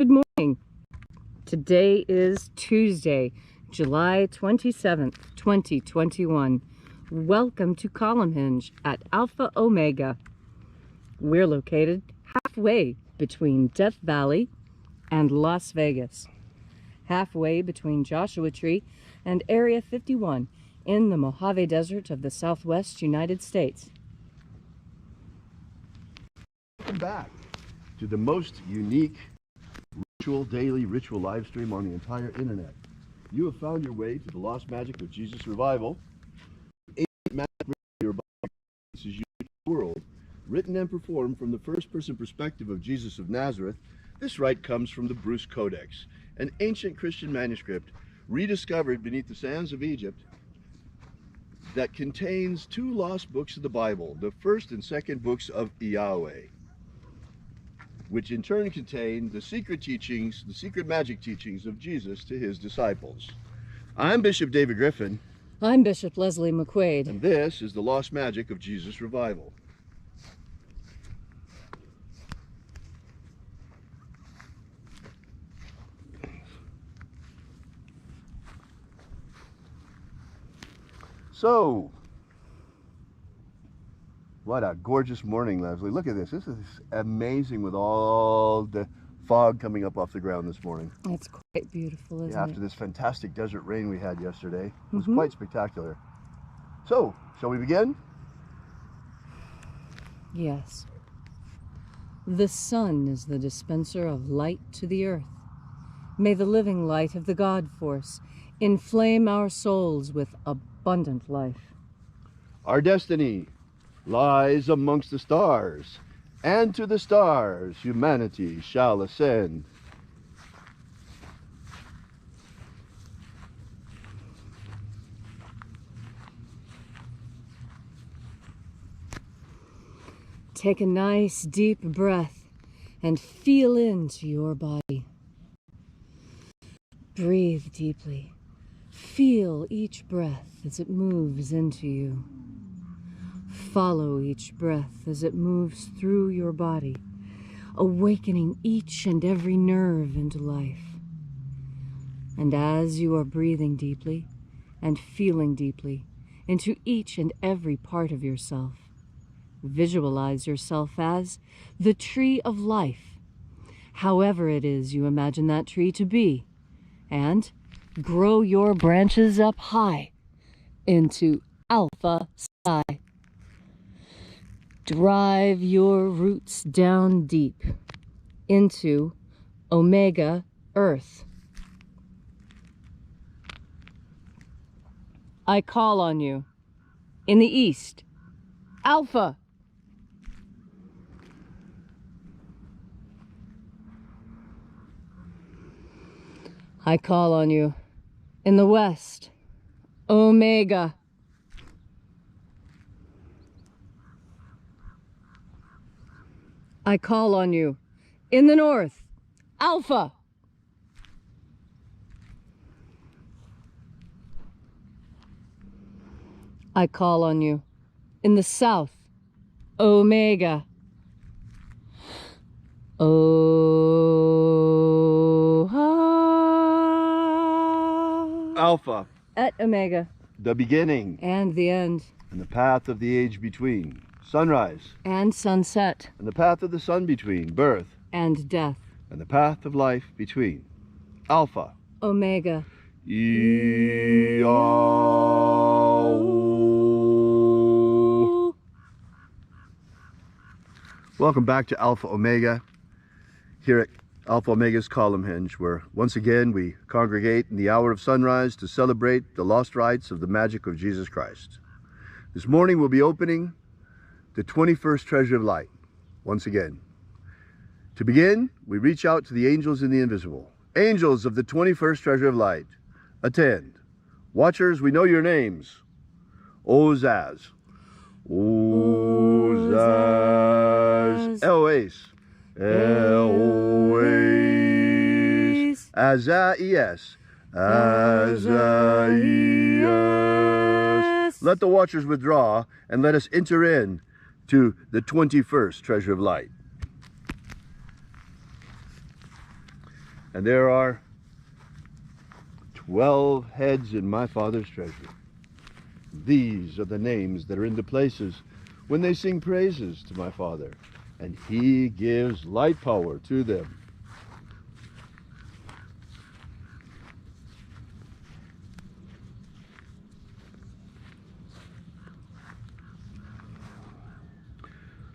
Good morning. Today is Tuesday, July 27th, 2021. Welcome to Column Hinge at Alpha Omega. We're located halfway between Death Valley and Las Vegas. Halfway between Joshua Tree and Area 51 in the Mojave Desert of the Southwest United States. Welcome back to the most unique daily ritual live stream on the entire internet. You have found your way to the Lost Magic of Jesus Revival. Ancient magic your body. This is unique world, written and performed from the first-person perspective of Jesus of Nazareth. This rite comes from the Bruce Codex, an ancient Christian manuscript rediscovered beneath the sands of Egypt that contains two lost books of the Bible, the first and second books of Yahweh, which in turn contain the secret teachings, the secret magic teachings of Jesus to his disciples. I'm Bishop David Griffin. I'm Bishop Leslie McQuaid. And this is the Lost Magic of Jesus Revival. So, what a gorgeous morning, Leslie. Look at this. This is amazing with all the fog coming up off the ground this morning. It's quite beautiful, isn't it? After this fantastic desert rain we had yesterday. It was quite spectacular. So, shall we begin? Yes. The sun is the dispenser of light to the earth. May the living light of the God Force inflame our souls with abundant life. Our destiny lies amongst the stars, and to the stars humanity shall ascend. Take a nice deep breath and feel into your body. Breathe deeply. Feel each breath as it moves into you. Follow each breath as it moves through your body, awakening each and every nerve into life. And as you are breathing deeply and feeling deeply into each and every part of yourself, visualize yourself as the tree of life, however it is you imagine that tree to be, and grow your branches up high into Alpha Psi. Drive your roots down deep into Omega Earth. I call on you in the east, Alpha. I call on you in the west, Omega. I call on you in the north, Alpha. I call on you in the south, Omega. Alpha. Et Omega. The beginning. And the end. And the path of the age between. Sunrise. And sunset. And the path of the sun between. Birth. And death. And the path of life between. Alpha. Omega. Welcome back to Alpha Omega, here at Alpha Omega's Column Hinge, where once again we congregate in the hour of sunrise to celebrate the lost rites of the magic of Jesus Christ. This morning we'll be opening the 21st Treasure of Light, once again. To begin, we reach out to the angels in the invisible. Angels of the 21st Treasure of Light, attend. Watchers, we know your names. Ozaz. Ozaz. Eloes. Eloes. Azaias. Azaias. Let the watchers withdraw and let us enter in to the 21st Treasure of Light. And there are 12 heads in my Father's treasury. These are the names that are in the places when they sing praises to my Father, and he gives light power to them.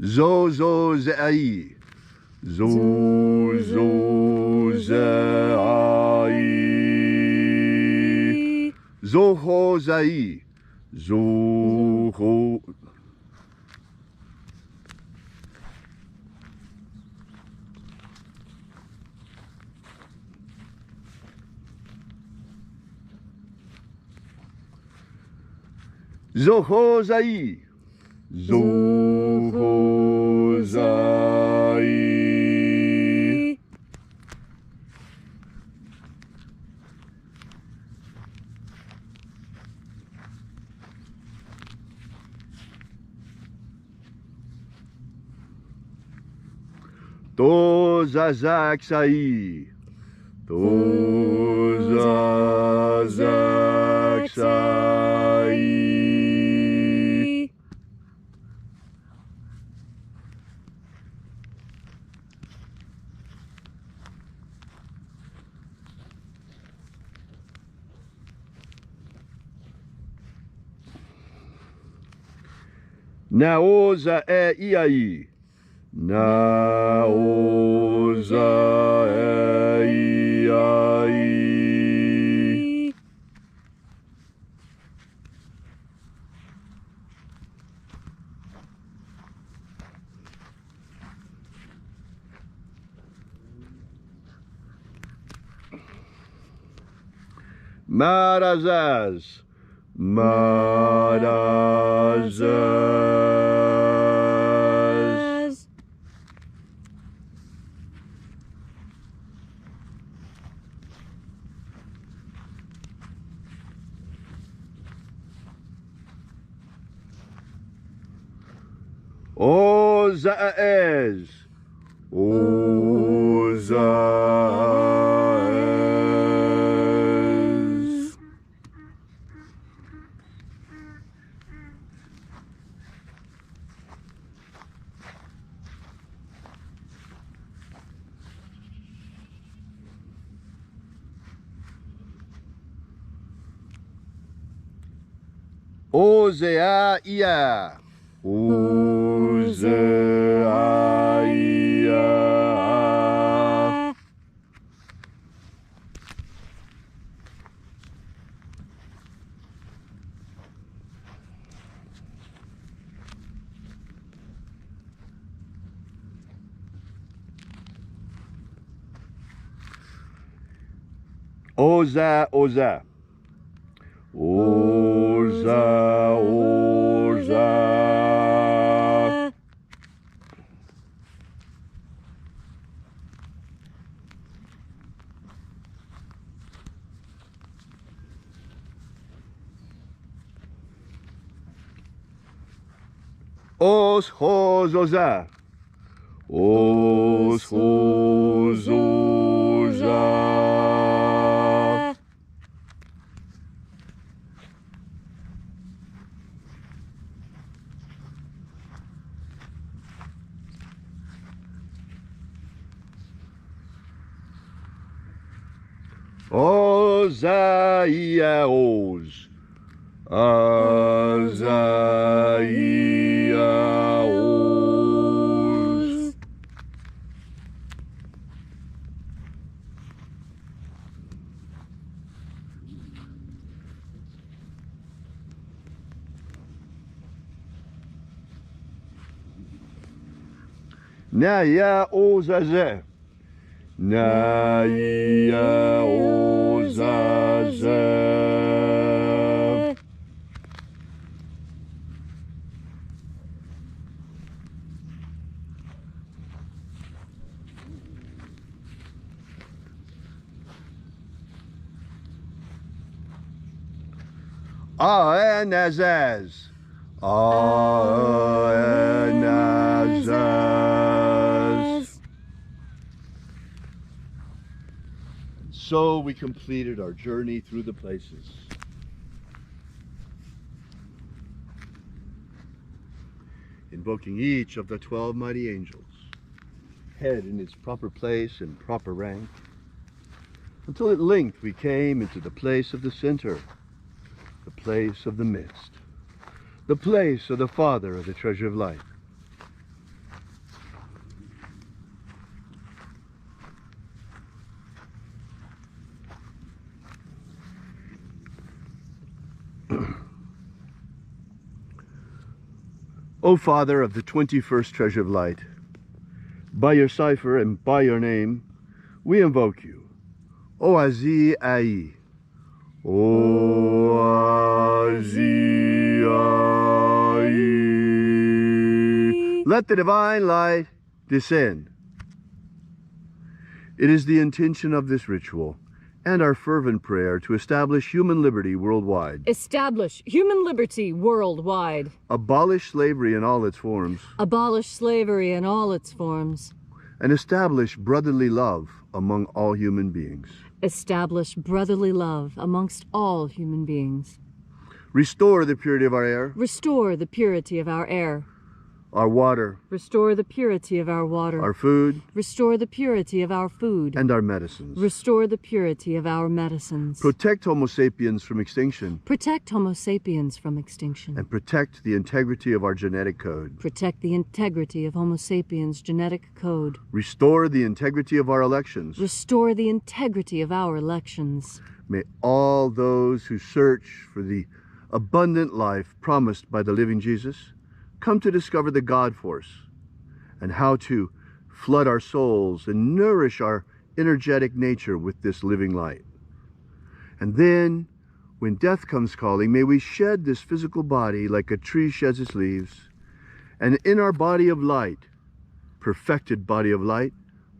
Zo zo ze'ai. Zo zo ze'ai. Zo ho zai. Zo ho. Zo ho zai. Zo ho zai. To zazak sai. To zazak sai. Naoza e iai. Naoza e iai. Marazaz. Marazaz. Ozaez. Ozaez. Ozeaia. Ozeaia. Oza, oza. Oza, oza. Os, hos, oza. Os, hos, oza. Ozaia os. Ozaia os. Naia ozaze. Naia ozaze. Aenazaz. Aenazaz. so we completed our journey through the places. Invoking each of the 12 mighty angels, head in its proper place and proper rank, until at length we came into the place of the center, the place of the midst, the place of the Father of the treasure of light. O Father of the 21st treasure of light, by your cipher and by your name, we invoke you. O Azi Ai. O Azi Ai. Let the divine light descend. It is the intention of this ritual and our fervent prayer to establish human liberty worldwide. Establish human liberty worldwide. Abolish slavery in all its forms. Abolish slavery in all its forms. And establish brotherly love among all human beings. Establish brotherly love amongst all human beings. Restore the purity of our air. Restore the purity of our air. Our water. Restore the purity of our water. Our food. Restore the purity of our food. And our medicines. Restore the purity of our medicines. Protect Homo sapiens from extinction. Protect Homo sapiens from extinction. And protect the integrity of our genetic code. Protect the integrity of Homo sapiens' genetic code. Restore the integrity of our elections. Restore the integrity of our elections. May all those who search for the abundant life promised by the living Jesus come to discover the God force and how to flood our souls and nourish our energetic nature with this living light. And then, when death comes calling, may we shed this physical body like a tree sheds its leaves, and in our body of light, perfected body of light,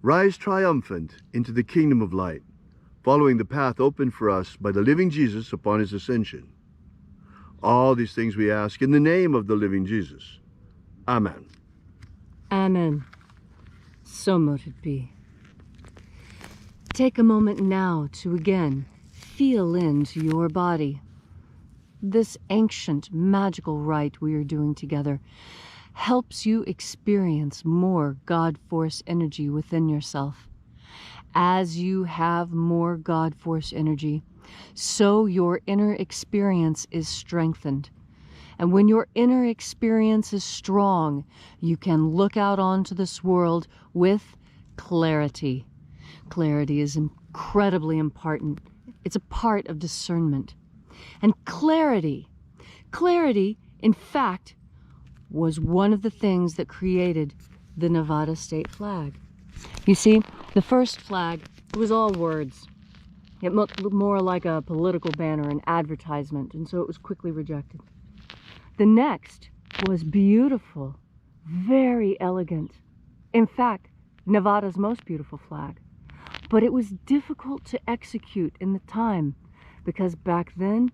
rise triumphant into the kingdom of light, following the path opened for us by the living Jesus upon his ascension. All these things we ask in the name of the living Jesus. Amen. Amen. So mote it be. Take a moment now to again feel into your body. This ancient magical rite we are doing together helps you experience more God Force energy within yourself. As you have more God Force energy, so your inner experience is strengthened. And when your inner experience is strong, you can look out onto this world with clarity. Clarity is incredibly important. It's a part of discernment. And clarity, in fact, was one of the things that created the Nevada state flag. You see, the first flag, it was all words. It looked more like a political banner, an advertisement, and so it was quickly rejected. The next was beautiful, very elegant. In fact, Nevada's most beautiful flag. But it was difficult to execute in the time because back then,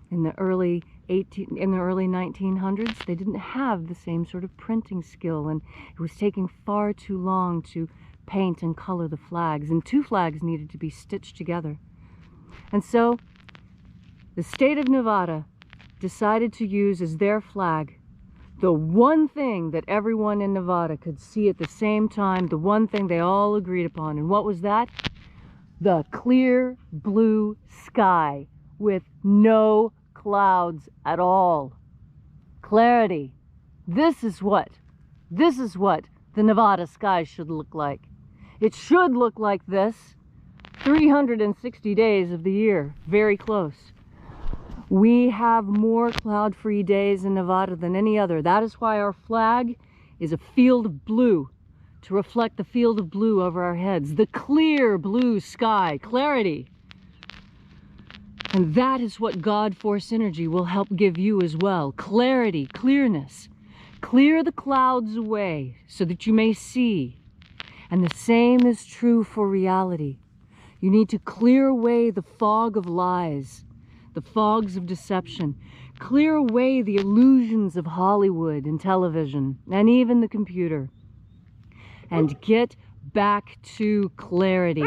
in the early 1900s, they didn't have the same sort of printing skill, and it was taking far too long to paint and color the flags, and two flags needed to be stitched together. And so the state of Nevada decided to use as their flag the one thing that everyone in Nevada could see at the same time, the one thing they all agreed upon. And what was that? The clear blue sky with no clouds at all. Clarity. This is what the Nevada sky should look like. It should look like this 360 days of the year, very close. We have more cloud-free days in Nevada than any other. That is why our flag is a field of blue, to reflect the field of blue over our heads. The clear blue sky, clarity. And that is what God Force energy will help give you as well. Clarity, clearness. Clear the clouds away so that you may see. And the same is true for reality. You need to clear away the fog of lies, the fogs of deception. Clear away the illusions of Hollywood and television and even the computer. And get back to clarity.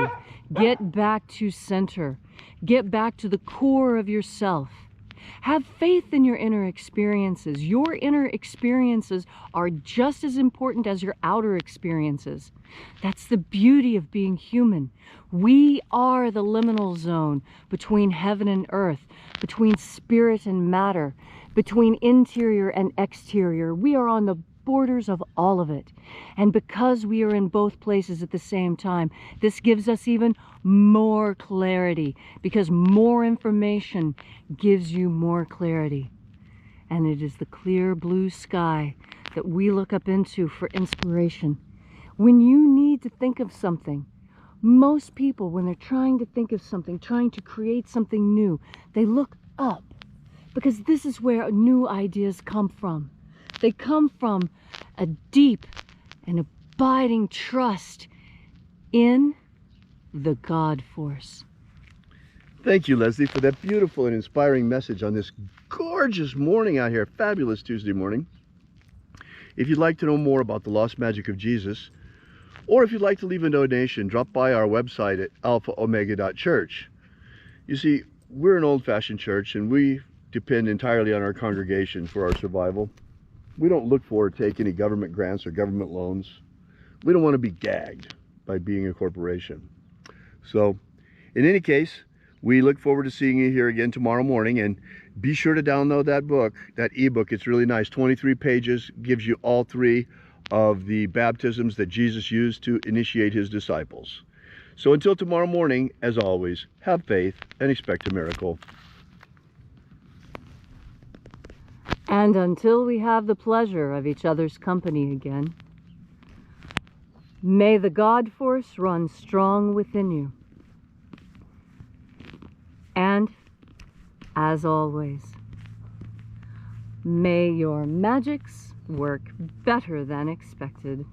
Get back to center. Get back to the core of yourself. Have faith in your inner experiences. Your inner experiences are just as important as your outer experiences. That's the beauty of being human. We are the liminal zone between heaven and earth, between spirit and matter, between interior and exterior. We are on the borders of all of it. And because we are in both places at the same time, this gives us even more clarity, because more information gives you more clarity. And it is the clear blue sky that we look up into for inspiration. When you need to think of something, most people, when they're trying to think of something, trying to create something new, they look up, because this is where new ideas come from. They come from a deep and abiding trust in the God force. Thank you, Leslie, for that beautiful and inspiring message on this gorgeous morning out here. Fabulous Tuesday morning. If you'd like to know more about the lost magic of Jesus, or if you'd like to leave a donation, drop by our website at alphaomega.church. You see, we're an old-fashioned church, and we depend entirely on our congregation for our survival. We don't look for or take any government grants or government loans. We don't want to be gagged by being a corporation. So, in any case, we look forward to seeing you here again tomorrow morning, and be sure to download that book, that ebook. It's really nice. 23 pages, gives you all 3 of the baptisms that Jesus used to initiate his disciples. So until tomorrow morning, as always, have faith and expect a miracle. And until we have the pleasure of each other's company again, may the God force run strong within you. And, as always, may your magics work better than expected.